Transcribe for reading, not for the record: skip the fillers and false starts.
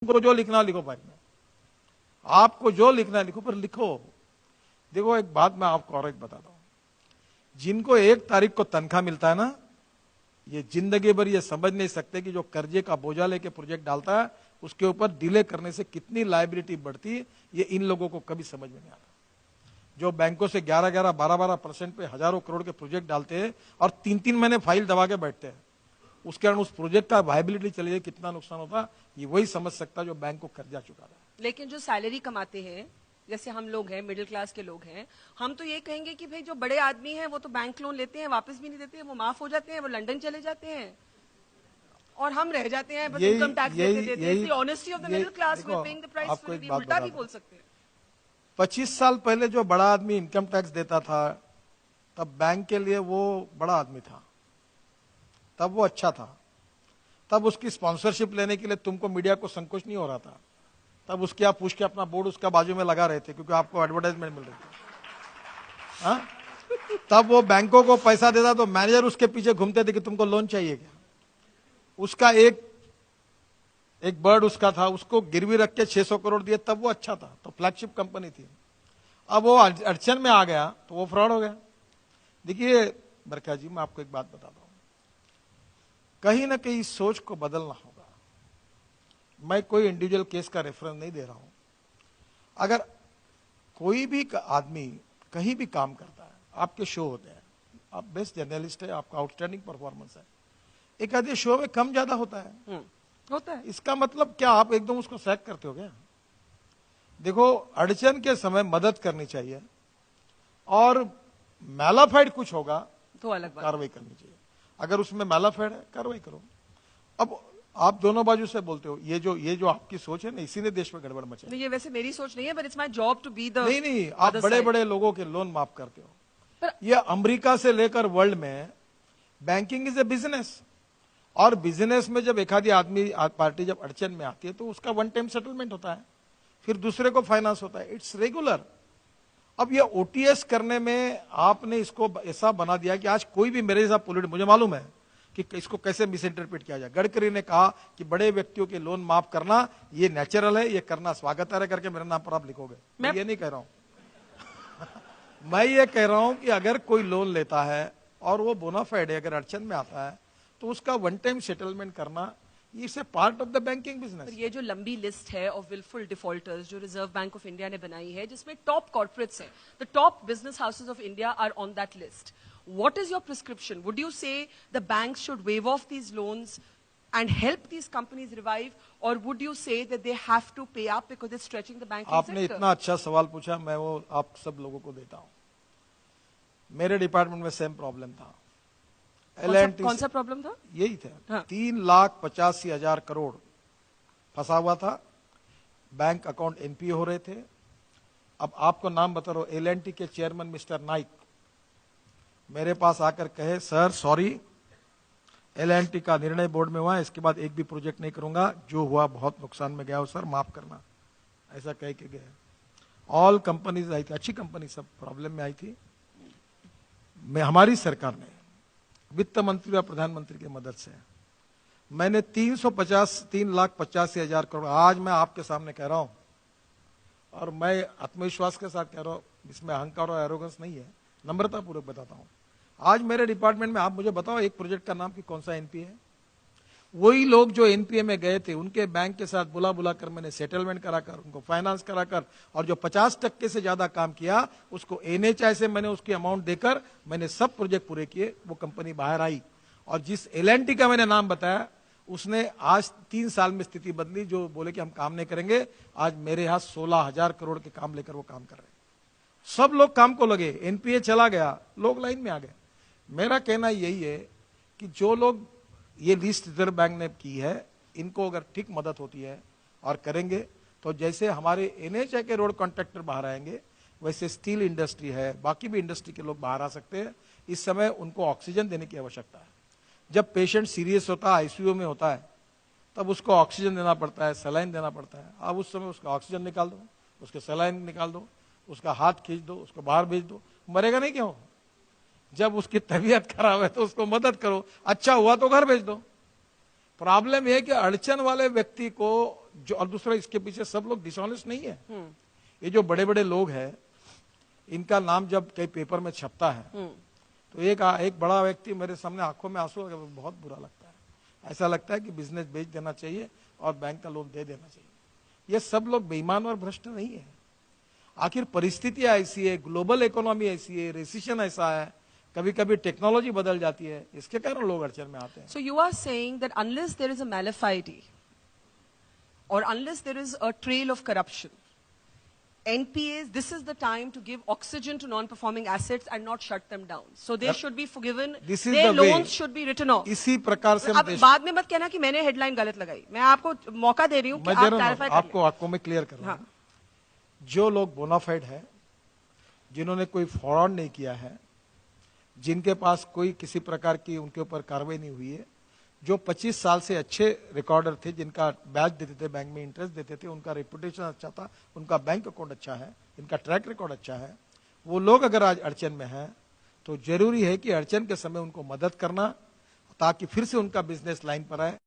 को जो लिखना लिखो भाई में, आपको जो लिखना लिखो, पर लिखो। देखो एक बात मैं आपको और एक बताता हूं, जिनको 1 तारीख को तनख्वाह मिलता है ना, ये जिंदगी भर ये समझ नहीं सकते कि जो कर्जे का बोझा लेके प्रोजेक्ट डालता है उसके ऊपर डिले करने से कितनी लायबिलिटी बढ़ती है, ये इन लोगों को कभी समझ में नहीं आता। जो बैंकों से 11-11, 12-12% पे हजारों करोड़ के प्रोजेक्ट डालते हैं और 3-3 महीने फाइल दबा के बैठते हैं, उसके कारण उस प्रोजेक्ट का वायबिलिटी चली जाए, कितना नुकसान होता, ये वही समझ सकता जो बैंक को कर्जा चुका रहा है। लेकिन जो सैलरी कमाते हैं, जैसे हम लोग हैं, मिडिल क्लास के लोग हैं, हम तो ये कहेंगे कि भाई जो बड़े आदमी हैं वो तो बैंक लोन लेते हैं, वापस भी नहीं देते हैं, वो माफ हो जाते हैं, वो लंदन चले जाते हैं और हम रह जाते हैं बस इनकम टैक्स देते हैं। Honesty of the middle class we paying the price for it, उल्टा भी बोल सकते हैं। 25 साल पहले जो बड़ा आदमी इनकम टैक्स देता था, तब बैंक के लिए वो बड़ा आदमी था, तब वो अच्छा था, तब उसकी स्पॉन्सरशिप लेने के लिए तुमको मीडिया को संकोच नहीं हो रहा था, तब उसके आप पूछ के अपना बोर्ड उसका बाजू में लगा रहे थे क्योंकि आपको एडवर्टाइजमेंट मिल रही थी। हाँ? तब वो बैंकों को पैसा देता तो मैनेजर उसके पीछे घूमते थे कि तुमको लोन चाहिए क्या। उसका एक बर्ड उसका था, उसको गिरवी रख के 600 करोड़ दिए, तब वो अच्छा था, तो फ्लैगशिप कंपनी थी। अब वो अड़चन में आ गया तो वो फ्रॉड हो गया। देखिए बरका जी, मैं आपको एक बात बताता हूं, कहीं ना कहीं सोच को बदलना होगा। मैं कोई इंडिविजुअल केस का रेफरेंस नहीं दे रहा हूं। अगर कोई भी आदमी कहीं भी काम करता है, आपके शो होते हैं, आप बेस्ट जर्नलिस्ट है, आपका आउटस्टैंडिंग परफॉर्मेंस है, एक आधे शो में कम ज्यादा होता है, इसका मतलब क्या आप एकदम उसको सैक करते हो क्या। देखो, अड़चन के समय मदद करनी चाहिए और मैलाफाइड कुछ होगा तो अलग कार्रवाई करनी चाहिए। अगर उसमें मैलाफाइड है, कार्रवाई करो। अब आप दोनों बाजू से बोलते हो, ये जो आपकी सोच है ना, इसी ने देश में गड़बड़ मचाई। ये वैसे मेरी सोच नहीं है, but it's my job to be the नहीं, आप बड़े बड़े लोगों के लोन माफ करते हो। ये अमेरिका से लेकर वर्ल्ड में बैंकिंग इज ए बिजनेस, और बिजनेस में जब एक आधी आदमी पार्टी जब अड़चन में आती है तो उसका वन टाइम सेटलमेंट होता है, फिर दूसरे को फाइनेंस होता है, इट्स रेगुलर। अब ये ओटीएस करने में आपने इसको ऐसा बना दिया कि आज कोई भी मेरे जैसा पॉलिटिशियन, मुझे मालूम है कि इसको कैसे मिस इंटरप्रेट किया जाए। गडकरी ने कहा कि बड़े व्यक्तियों के लोन माफ करना ये नेचुरल है, ये करना स्वागत है करके मेरे नाम पर आप लिखोगे। मैं ये नहीं कह रहा हूं मैं ये कह रहा हूं कि अगर कोई लोन लेता है और वो बोनाफाइड है, अगर अड़चन में आता है तो उसका वन टाइम सेटलमेंट करना, it's a part of the banking business. ये जो लंबी लिस्ट है ऑफ विलफुल डिफॉल्टर्स जो रिजर्व बैंक ऑफ इंडिया ने बनाई है, जिसमें टॉप कॉर्पोरेट्स हैं, the top business houses of India are on that list, what is your prescription? Would you say the banks should waive off these loans and help these companies revive, or would you say that they have to pay up because it's stretching the banking sector? आपने इतना अच्छा सवाल पूछा, मैं वो आप सब लोगों को देता हूं। मेरे डिपार्टमेंट में सेम प्रॉब्लम था। कौन सा प्रॉब्लम था? यही था। हाँ। 3,85,000 करोड़ फंसा हुआ था, बैंक अकाउंट एनपीए हो रहे थे। अब आपको नाम बता रहा हूं, एल&टी के चेयरमैन मिस्टर नाइक मेरे पास आकर कहे, सर सॉरी, एल&टी का निर्णय बोर्ड में हुआ, इसके बाद एक भी प्रोजेक्ट नहीं करूंगा, जो हुआ बहुत नुकसान में गया हो सर, माफ करना, ऐसा कह के गए। ऑल कंपनीज आई थी, अच्छी कंपनी सब प्रॉब्लम में आई थी। हमारी सरकार ने वित्त मंत्री और प्रधानमंत्री की मदद से मैंने 3,85,000 करोड़, आज मैं आपके सामने कह रहा हूं और मैं आत्मविश्वास के साथ कह रहा हूं, इसमें अहंकार और एरोगेंस नहीं है, नम्रता पूर्वक बताता हूं। आज मेरे डिपार्टमेंट में आप मुझे बताओ एक प्रोजेक्ट का नाम कि कौन सा एनपीए है। वही लोग जो एनपीए में गए थे, उनके बैंक के साथ बुला कर मैंने सेटलमेंट कराकर, उनको फाइनेंस कराकर, और जो 50% से ज्यादा काम किया उसको एनएचआई से मैंने उसकी अमाउंट देकर मैंने सब प्रोजेक्ट पूरे किए। वो कंपनी बाहर आई, और जिस एल&टी का मैंने नाम बताया उसने आज 3 साल में स्थिति बदली। जो बोले कि हम काम नहीं करेंगे, आज मेरे यहां 16,000 करोड़ के काम लेकर वो काम कर रहे हैं। सब लोग काम को लगे, एनपीए चला गया, लोग लाइन में आ गए। मेरा कहना यही है कि जो लोग ये लिस्ट रिजर्व बैंक ने की है, इनको अगर ठीक मदद होती है और करेंगे तो जैसे हमारे एनएचआई के रोड कॉन्ट्रैक्टर बाहर आएंगे, वैसे स्टील इंडस्ट्री है, बाकी भी इंडस्ट्री के लोग बाहर आ सकते हैं। इस समय उनको ऑक्सीजन देने की आवश्यकता है। जब पेशेंट सीरियस होता है, आईसीयू में होता है, तब उसको ऑक्सीजन देना पड़ता है, सलाइन देना पड़ता है। अब उस समय उसका ऑक्सीजन निकाल दो, उसके सलाइन निकाल दो, उसका हाथ खींच दो, उसको बाहर भेज दो, मरेगा नहीं क्यों। जब उसकी तबीयत खराब है तो उसको मदद करो, अच्छा हुआ तो घर भेज दो। प्रॉब्लम यह कि अड़चन वाले व्यक्ति को जो, और दूसरा इसके पीछे सब लोग डिसऑनेस्ट नहीं है। ये जो बड़े बड़े लोग हैं, इनका नाम जब कई पेपर में छपता है तो एक बड़ा व्यक्ति मेरे सामने आंखों में आंसू, बहुत बुरा लगता है। ऐसा लगता है कि बिजनेस बेच देना चाहिए और बैंक का लोन दे देना चाहिए। ये सब लोग बेईमान और भ्रष्ट नहीं है। आखिर परिस्थितियां ऐसी है, ग्लोबल इकोनॉमी ऐसी है, रेसिशन ऐसा है, कभी कभी टेक्नोलॉजी बदल जाती है, इसके कारण लोग अड़चन में आते हैं। So you are saying that unless there is a malafide or unless there is a trail of corruption, NPAs, this is the time to give oxygen to non-performing assets and not shut them down. So they should be forgiven. This is Their the way. loans should be written off. इसी प्रकार से अब बाद में मत कहना कि मैंने हेडलाइन गलत लगाई। मैं आपको मौका दे रही हूँ कि आप क्लैरिफाई कर लें। आपको मैं क्लियर कर रहा हूँ। जो लोग बोनाफाइड है, जिन्होंने कोई फ्रॉड नहीं किया है, जिनके पास कोई किसी प्रकार की उनके ऊपर कार्रवाई नहीं हुई है, जो 25 साल से अच्छे रिकॉर्डर थे, जिनका ब्याज देते थे, बैंक में इंटरेस्ट देते थे, उनका रेपुटेशन अच्छा था, उनका बैंक अकाउंट अच्छा है, इनका ट्रैक रिकॉर्ड अच्छा है, वो लोग अगर आज अड़चन में हैं तो जरूरी है कि अड़चन के समय उनको मदद करना, ताकि फिर से उनका बिजनेस लाइन पर आए।